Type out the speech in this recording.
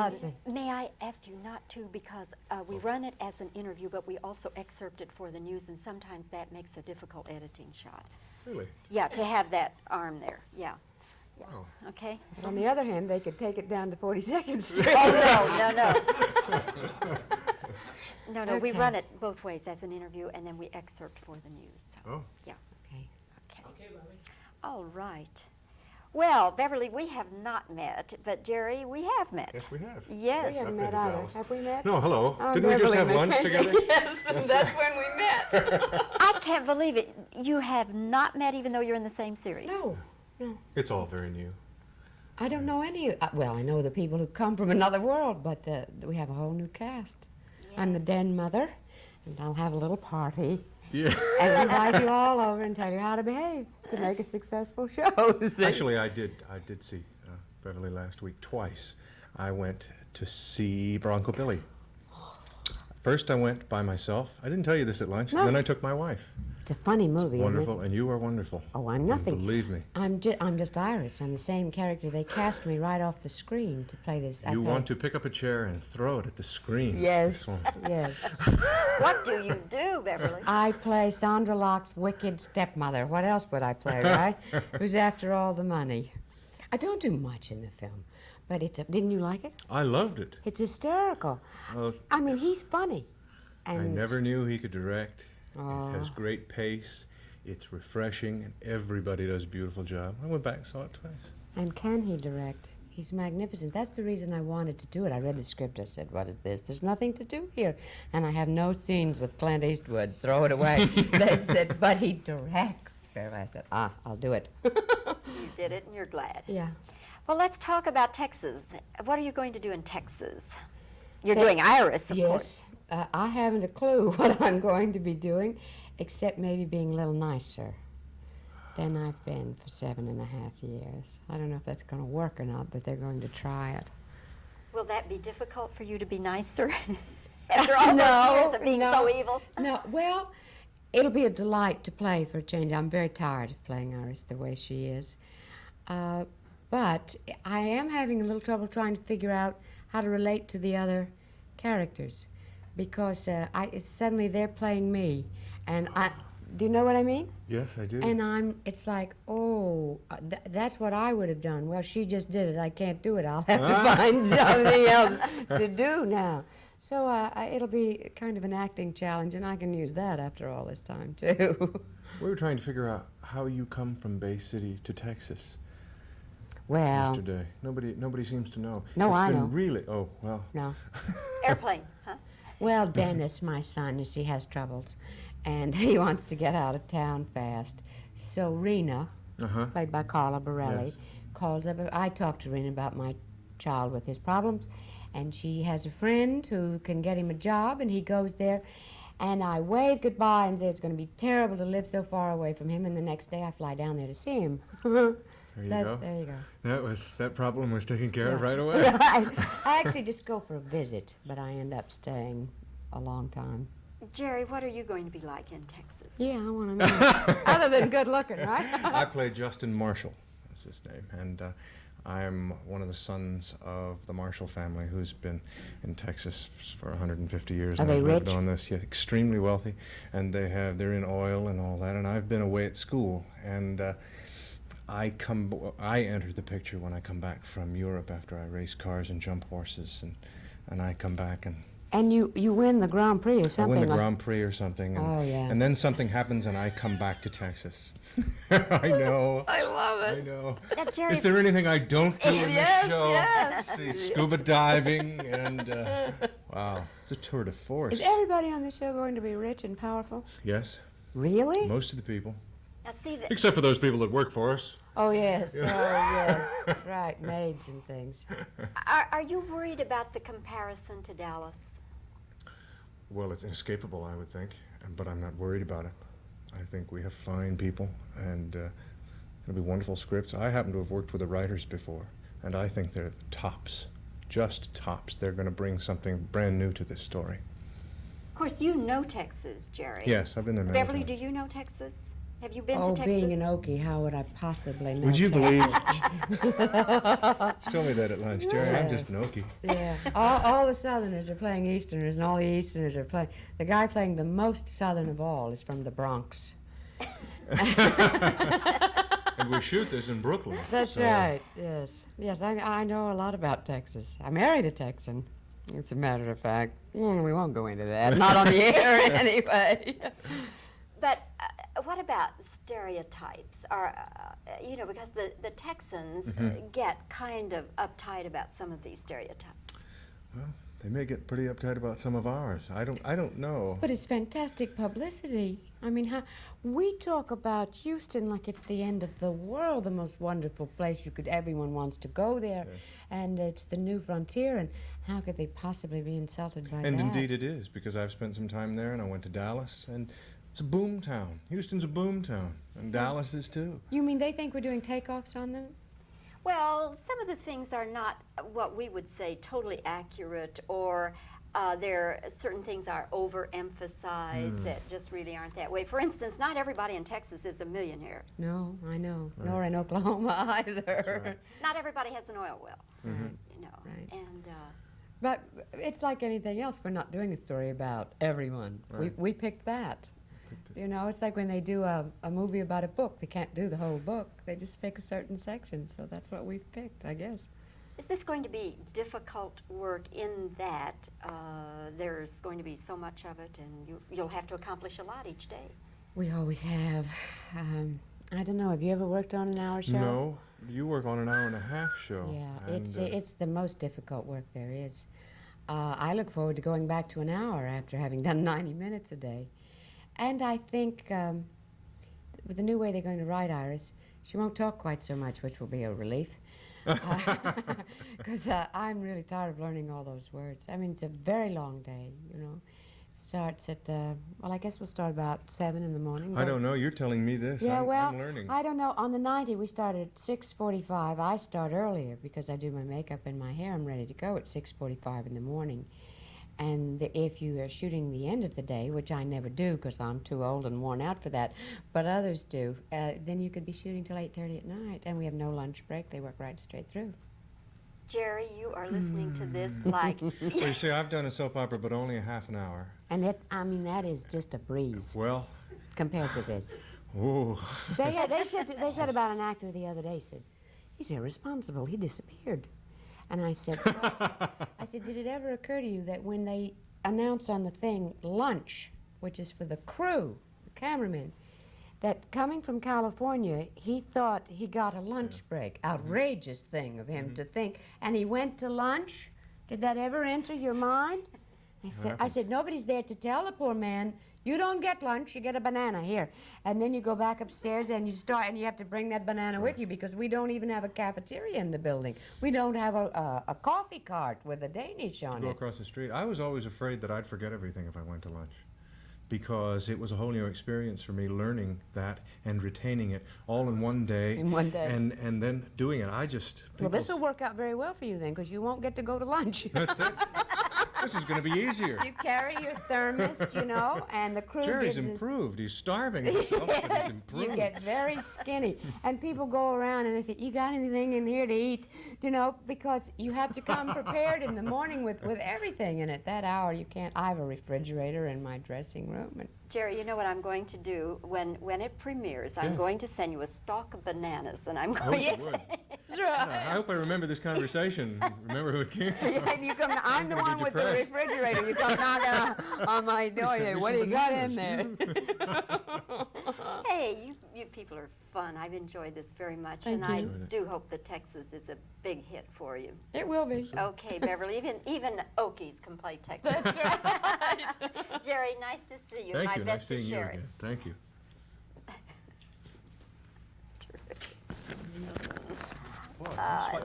honestly. May I ask you not to, because we run it as an interview, but we also excerpt it for the news, and sometimes that makes a difficult editing shot. Really? Yeah, to have that arm there, yeah. Wow. Okay? On the other hand, they could take it down to 42nd Street. Oh, no. No, we Okay. run it both ways, as an interview, and then we excerpt for the news. So, Oh. yeah, Okay. okay. All right. Well, Beverlee, we have not met, but Jerry, we have met. Yes, we have. Yes. We haven't I've met been to either. Dallas. Have we met? No, hello. I'm Didn't we just Beverlee have lunch McKinsey. together? Yes, and that's when we met. I can't believe it. You have not met, even though you're in the same series. No. It's all very new. I don't know any. Well, I know the people who come from another world, but we have a whole new cast. I'm the den mother, and I'll have a little party Yeah. and invite you all over and tell you how to behave to make a successful show. Actually, I did see Beverlee last week twice. I went to see Bronco Billy. First, I went by myself. I didn't tell you this at lunch. No. And then I took my wife. It's a funny movie, Wonderful, isn't it? and you are wonderful. Oh, I'm nothing. Believe me. I'm just Iris. I'm the same character. They cast me right off the screen to play this. You want to pick up a chair and throw it at the screen. Yes, This one. yes. What do you do, Beverlee? I play Sandra Locke's wicked stepmother. What else would I play, right? Who's after all the money. I don't do much in the film, but didn't you like it? I loved it. It's hysterical. Well, I mean, he's funny. And I never knew he could direct. Aw. It has great pace. It's refreshing, and everybody does a beautiful job. I went back and saw it twice. And can he direct? He's magnificent. That's the reason I wanted to do it. I read the script. I said, what is this? There's nothing to do here. And I have no scenes with Clint Eastwood. Throw it away. They said, but he directs. I said, I'll do it. You did it, and you're glad. Yeah. Well, let's talk about Texas. What are you going to do in Texas? You're Say- doing Iris, of course. Yes. I haven't a clue what I'm going to be doing, except maybe being a little nicer than I've been for 7.5 years. I don't know if that's going to work or not, but they're going to try it. Will that be difficult for you to be nicer after all those years of being so evil? No, well, it'll be a delight to play for a change. I'm very tired of playing Iris the way she is. But I am having a little trouble trying to figure out how to relate to the other characters, because suddenly they're playing me, and do you know what I mean? Yes, I do. And it's like, that's what I would have done. Well, she just did it. I can't do it. I'll have to find something else to do now. So it'll be kind of an acting challenge, and I can use that after all this time, too. We were trying to figure out how you come from Bay City to Texas Well, yesterday. Nobody seems to know. No, it's I been know. Really, oh, well. no. Airplane, huh? Well, Dennis, my son, you see, has troubles, and he wants to get out of town fast. So Rena, played by Carla Borelli, Yes. calls up. I talked to Rena about my child with his problems, and she has a friend who can get him a job, and he goes there, and I wave goodbye and say it's going to be terrible to live so far away from him, and the next day I fly down there to see him. There you go. There you go. That problem was taken care of Yeah. right away. I actually just go for a visit, but I end up staying a long time. Jerry, what are you going to be like in Texas? Yeah, I want to know. Other than good looking, right? I play Justin Marshall, that's his name, and I'm one of the sons of the Marshall family who's been in Texas for 150 years. Are and they I've lived rich? on this, yeah, extremely wealthy, and they're in oil and all that, and I've been away at school, and I enter the picture when I come back from Europe after I race cars and jump horses, and I come back and And you win the Grand Prix or I something. win the like- Grand Prix or something, and, Oh, yeah. and then something happens and I come back to Texas. I know. I love I it. know. Now, Jerry, Is there anything I don't do in Yes, this show? yes. Let's see, scuba diving and wow, it's a tour de force. Is everybody on the show going to be rich and powerful? Yes, Really? most of the people, now see that except for those people that work for us. Oh, yes. Oh, yes. Right, maids and things. are you worried about the comparison to Dallas? Well, it's inescapable, I would think, but I'm not worried about it. I think we have fine people, and it'll be wonderful scripts. I happen to have worked with the writers before, and I think they're the tops, just tops. They're going to bring something brand new to this story. Of course, you know Texas, Jerry. Yes, I've been there many Beverlee, times. do you know Texas? Have you been Oh, to Texas? being an Okie, how would I possibly know Would you Texas? believe? She told me that at lunch, Jerry. I'm just an Okie. Yeah, all the Southerners are playing Easterners, and all the Easterners are playing. The guy playing the most Southern of all is from the Bronx. And we shoot this in Brooklyn. That's so- right. Yes, yes. I know a lot about Texas. I married a Texan. As a matter of fact, we won't go into that. Not on the air anyway. But what about stereotypes? Because the Texans get kind of uptight about some of these stereotypes. Well, they may get pretty uptight about some of ours. I don't know. But it's fantastic publicity. I mean, we talk about Houston like it's the end of the world, the most wonderful place everyone wants to go there, Yes. and it's the new frontier, and how could they possibly be insulted by that? And indeed it is, because I've spent some time there, and I went to Dallas, and it's a boom town. Houston's a boom town, and Dallas is too. You mean they think we're doing takeoffs on them? Well, some of the things are not what we would say totally accurate, or certain things are overemphasized that just really aren't that way. For instance, not everybody in Texas is a millionaire. No, I know. Right. Nor in Oklahoma either. That's right. Not everybody has an oil well. Mhm. You know, Right. and But it's like anything else. We're not doing a story about everyone. Right. We picked that. Picked it. You know, it's like when they do a movie about a book. They can't do the whole book. They just pick a certain section. So that's what we've picked, I guess. is this going to be difficult work in that there's going to be so much of it, and you'll have to accomplish a lot each day? We always have. I don't know. Have you ever worked on an hour show? No, you work on an hour and a half show. Yeah, and, it's the most difficult work there is. I look forward to going back to an hour after having done 90 minutes a day. And I think with the new way they're going to write Iris, she won't talk quite so much, which will be a relief. Because I'm really tired of learning all those words. I mean, it's a very long day, you know. Starts at, well, I guess we'll start about 7 in the morning. I don't know. You're telling me this. Yeah, well, I'm learning. I don't know. On the 90, we start at 6:45. I start earlier because I do my makeup and my hair. I'm ready to go at 6:45 in the morning. And if you are shooting the end of the day, which I never do because I'm too old and worn out for that, but others do, then you could be shooting till 8:30 at night. And we have no lunch break. They work right straight through. Jerry, you are listening to this like Well, you see, I've done a soap opera, but only a half an hour. And that is just a breeze Well, compared to this. oh. They said about an actor the other day, said, he's irresponsible, he disappeared. And I said, did it ever occur to you that when they announce on the thing lunch, which is for the crew, the cameramen, that coming from California, he thought he got a lunch break. Outrageous thing of him to think. And he went to lunch? Did that ever enter your mind? I said, nobody's there to tell the poor man, you don't get lunch, you get a banana here. And then you go back upstairs and you have to bring that banana with you because we don't even have a cafeteria in the building. We don't have a coffee cart with a Danish on Go it. across the street. I was always afraid that I'd forget everything if I went to lunch, because it was a whole new experience for me, learning that and retaining it all in one day. In one day. And then doing it. Well, this will work out very well for you then because you won't get to go to lunch. That's it. This is going to be easier. You carry your thermos, you know, and the crew Jerry's gives us- improved. He's starving himself, but he's improved. You get very skinny. And people go around and they say, you got anything in here to eat? You know, because you have to come prepared in the morning with everything. And at that hour, you can't. I have a refrigerator in my dressing room. And Jerry, you know what I'm going to do when it premieres? I'm Yes. going to send you a stalk of bananas, and I'm I going wish you would. I hope I remember this conversation. Remember who it came from. and you come, I'm the gonna be one with the depressed. refrigerator. You come knocking on my door. Send You say, me what do some you got in bananas, there? Hey, you people are fun. I've enjoyed this very much, Thank and I you. do hope that Texas is a big hit for you. It will be. Okay, Beverlee, even Okies can play Texas. That's right. Jerry, nice to see you. Thank My you. Nice best to seeing you Sherry. again. Thank you. Terrific. Boy,